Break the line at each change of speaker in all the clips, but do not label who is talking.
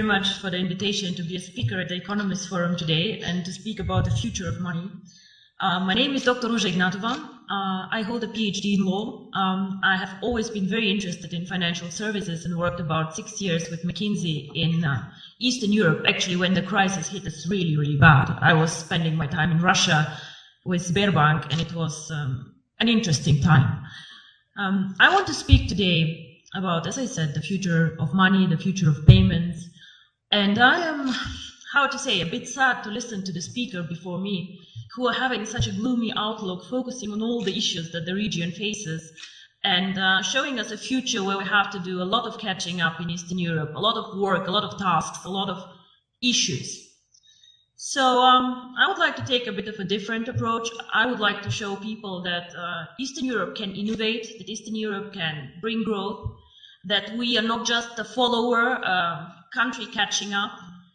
much for the invitation to be a speaker at the Economist Forum today and to speak about the future of money. My name is Dr. Ruža Ignatova. I hold a PhD in law. I have always been very interested in financial services and worked about 6 years with McKinsey in Eastern Europe, actually when the crisis hit us really, really bad. I was spending my time in Russia with Sberbank, and it was an interesting time. I want to speak today about, as I said, the future of money, the future of payments. And I am, how to say, a bit sad to listen to the speaker before me, who are having such a gloomy outlook, focusing on all the issues that the region faces, and showing us a future where we have to do a lot of catching up in Eastern Europe, a lot of work, a lot of tasks, a lot of issues. So I would like to take a bit of a different approach. I would like to show people that Eastern Europe can innovate, that Eastern Europe can bring growth, that we are not just a follower, country catching up,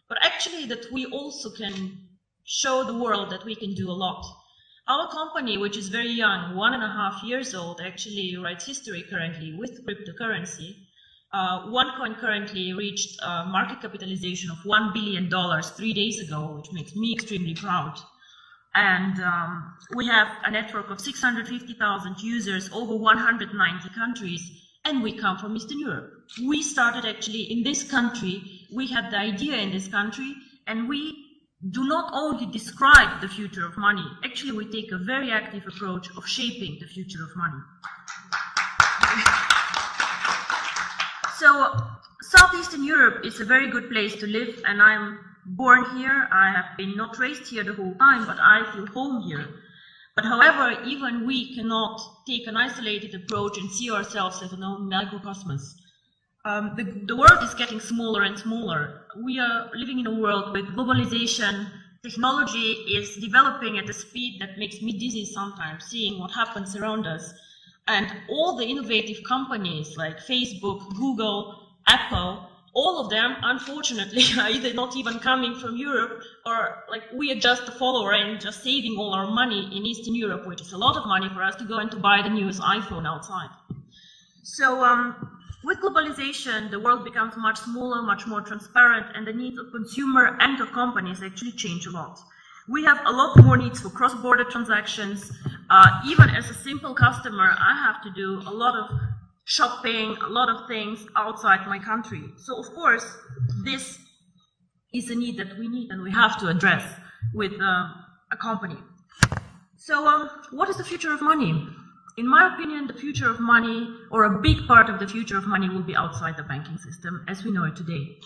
but actually that we also can show the world that we can do a lot. Our company, which is very young, 1.5 years old, actually writes history currently with cryptocurrency. OneCoin currently reached a market capitalization of $1 billion 3 days ago, which makes me extremely proud. And we have a network of 650,000 users over 190 countries, and we come from Eastern Europe. We started actually in this country, we had the idea in this country, and we do not only describe the future of money, actually we take a very active approach of shaping the future of money. So Southeastern Europe is a very good place to live, and I'm born here. I have been not raised here the whole time, but I feel home here. But however, even we cannot take an isolated approach and see ourselves as an own microcosmos. The world is getting smaller and smaller. We are living in a world with globalization. Technology is developing at a speed that makes me dizzy sometimes, seeing what happens around us. And all the innovative companies like Facebook, Google, Apple, all of them, unfortunately, are either not even coming from Europe, or like we are just a follower and just saving all our money in Eastern Europe, which is a lot of money for us to go and to buy the newest iPhone outside. So with globalization, the world becomes much smaller, much more transparent, and the needs of consumer and of companies actually change a lot. We have a lot more needs for cross-border transactions. Even as a simple customer, I have to do a lot of shopping, a lot of things outside my country. So of course, this is a need that we need and we have to address with a company. So what is the future of money? In my opinion, the future of money, or a big part of the future of money, will be outside the banking system as we know it today.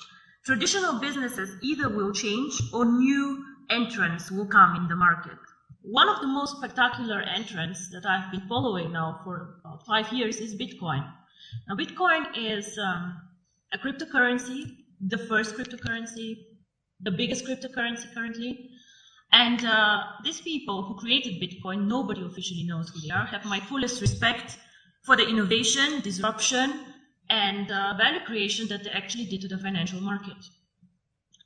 Traditional businesses either will change or new entrants will come in the market. One of the most spectacular entrants that I've been following now for about 5 years is Bitcoin. Now, Bitcoin is a cryptocurrency, the first cryptocurrency, the biggest cryptocurrency currently. And these people who created Bitcoin, nobody officially knows who they are, have my fullest respect for the innovation, disruption, and value creation that they actually did to the financial market.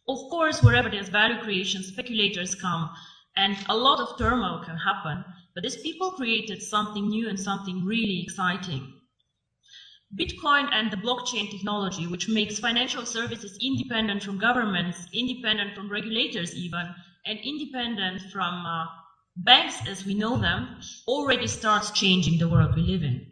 Of course, wherever there's value creation, speculators come, and a lot of turmoil can happen, but these people created something new and something really exciting. Bitcoin and the blockchain technology, which makes financial services independent from governments, independent from regulators even, and independent from banks as we know them, already starts changing the world we live in.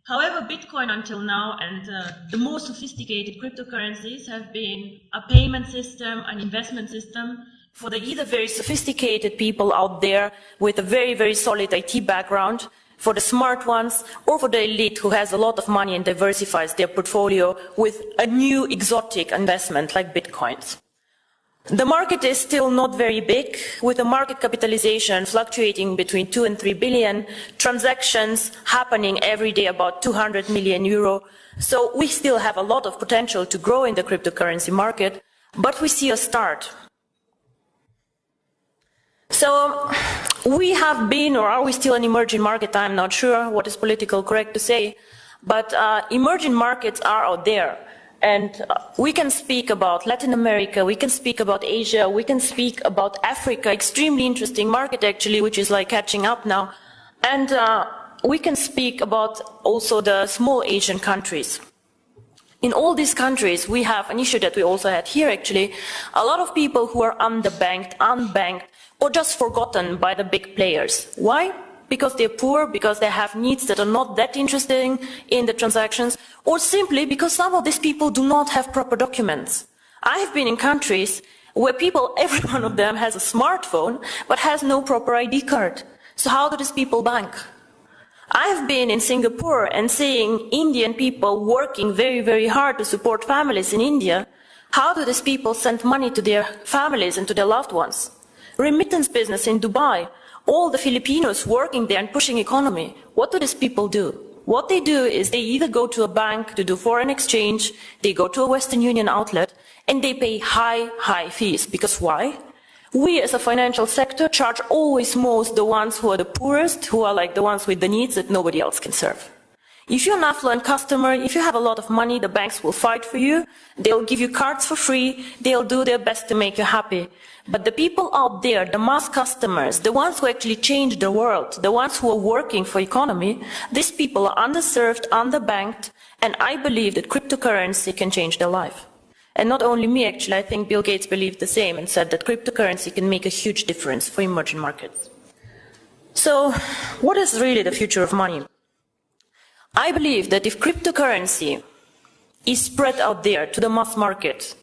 However, Bitcoin until now and the more sophisticated cryptocurrencies have been a payment system, an investment system for the either very sophisticated people out there with a very, very solid IT background, for the smart ones, or for the elite who has a lot of money and diversifies their portfolio with a new exotic investment like Bitcoins. The market is still not very big, with a market capitalization fluctuating between 2 and 3 billion, transactions happening every day about 200 million euro. So we still have a lot of potential to grow in the cryptocurrency market, but we see a start. So we have been, or are we still an emerging market? I'm not sure what is politically correct to say, but emerging markets are out there. And we can speak about Latin America, we can speak about Asia, we can speak about Africa, extremely interesting market actually, which is like catching up now. And we can speak about also the small Asian countries.
In all these countries, we have an issue that we also had here actually, a lot of people who are underbanked, unbanked, or just forgotten by the big players. Why? Because they're poor, because they have needs that are not that interesting in the transactions, or simply because some of these people do not have proper documents. I have been in countries where people, every one of them has a smartphone, but has no proper ID card. So how do these people bank? I have been in Singapore and seeing Indian people working very, very hard to support families in India. How do these people send money to their families and to their loved ones? Remittance business in Dubai, all the Filipinos working there and pushing economy. What do these people do? What they do is they either go to a bank to do foreign exchange, they go to a Western Union outlet, and they pay high fees. Because why? We as a financial sector charge always most the ones who are the poorest, who are like the ones with the needs that nobody else can serve. If you're an affluent customer, if you have a lot of money, the banks will fight for you, they'll give you cards for free, they'll do their best to make you happy. But the people out there, the mass customers, the ones who actually change the world, the ones who are working for economy, these people are underserved, underbanked, and I believe that cryptocurrency can change their life. And not only me, actually, I think Bill Gates believed the same and said that cryptocurrency can make a huge difference for emerging markets. So, what is really the future of money? I believe that if cryptocurrency is spread out there to the mass market,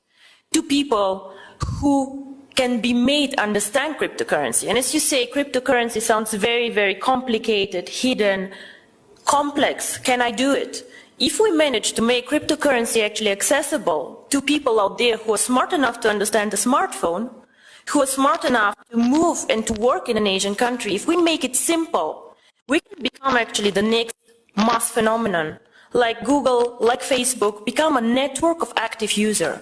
to people who can be made understand cryptocurrency, and as you say, cryptocurrency sounds very, very complicated, hidden, complex. Can I do it? If we manage to make cryptocurrency actually accessible to people out there who are smart enough to understand the smartphone, who are smart enough to move and to work in an Asian country, if we make it simple, we can become actually the next mass phenomenon, like Google, like Facebook, become a network of active users.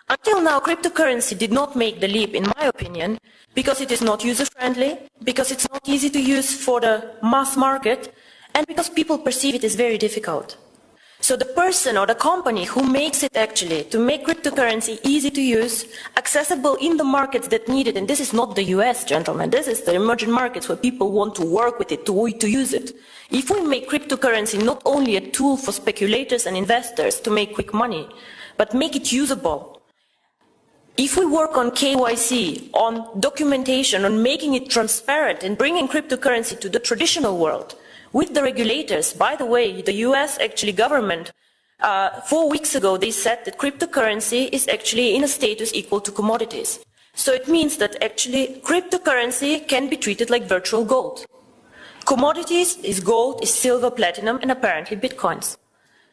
Until now, cryptocurrency did not make the leap, in my opinion, because it is not user-friendly, because it's not easy to use for the mass market, and because people perceive it as very difficult. So the person or the company who makes it actually, to make cryptocurrency easy to use, accessible in the markets that need it, and this is not the US, gentlemen, this is the emerging markets where people want to work with it, to use it. If we make cryptocurrency not only a tool for speculators and investors to make quick money, but make it usable, if we work on KYC, on documentation, on making it transparent and bringing cryptocurrency to the traditional world, with the regulators, by the way, the US actually government, 4 weeks ago, they said that cryptocurrency is actually in a status equal to commodities. So it means that actually cryptocurrency can be treated like virtual gold. Commodities is gold, is silver, platinum, and apparently bitcoins.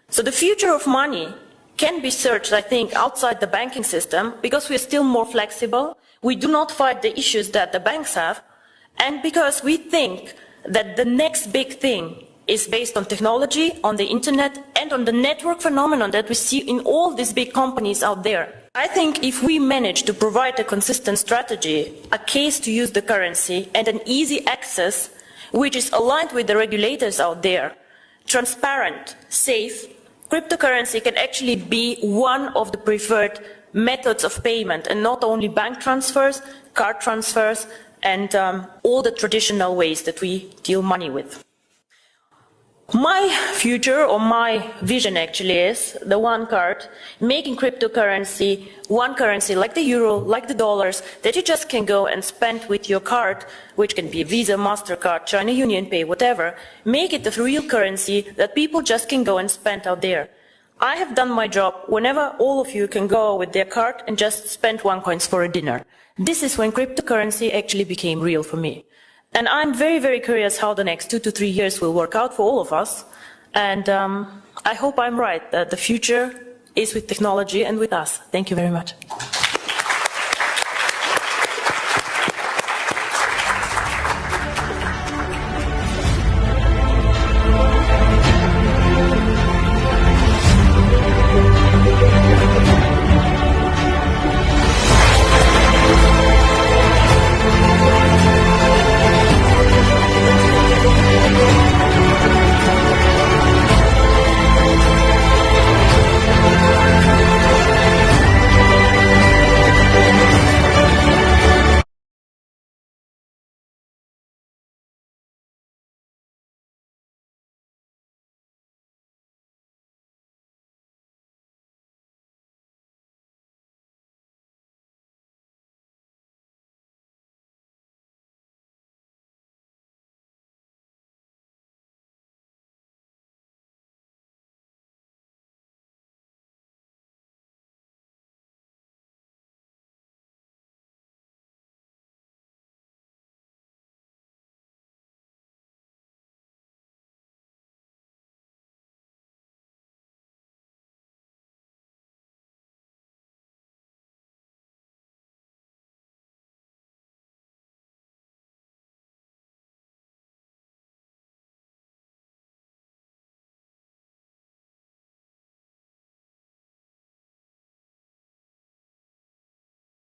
So the future of money can be searched, I think, outside the banking system because we are still more flexible. We do not fight the issues that the banks have, and because we think that the next big thing is based on technology, on the internet, and on the network phenomenon that we see in all these big companies out there. I think if we manage to provide a consistent strategy, a case to use the currency, and an easy access, which is aligned with the regulators out there, transparent, safe, cryptocurrency can actually be one of the preferred methods of payment, and not only bank transfers, card transfers, and all the traditional ways that we deal money with. My future, or my vision actually, is the one card, making cryptocurrency one currency like the euro, like the dollars, that you just can go and spend with your card, which can be Visa, MasterCard, China Union Pay, whatever. Make it the real currency that people just can go and spend out there. I have done my job whenever all of you can go with their card and just spend $1 for a dinner. This is when cryptocurrency actually became real for me. And I'm very, very curious how the next 2 to 3 years will work out for all of us. And I hope I'm right, that the future is with technology and with us. Thank you very much.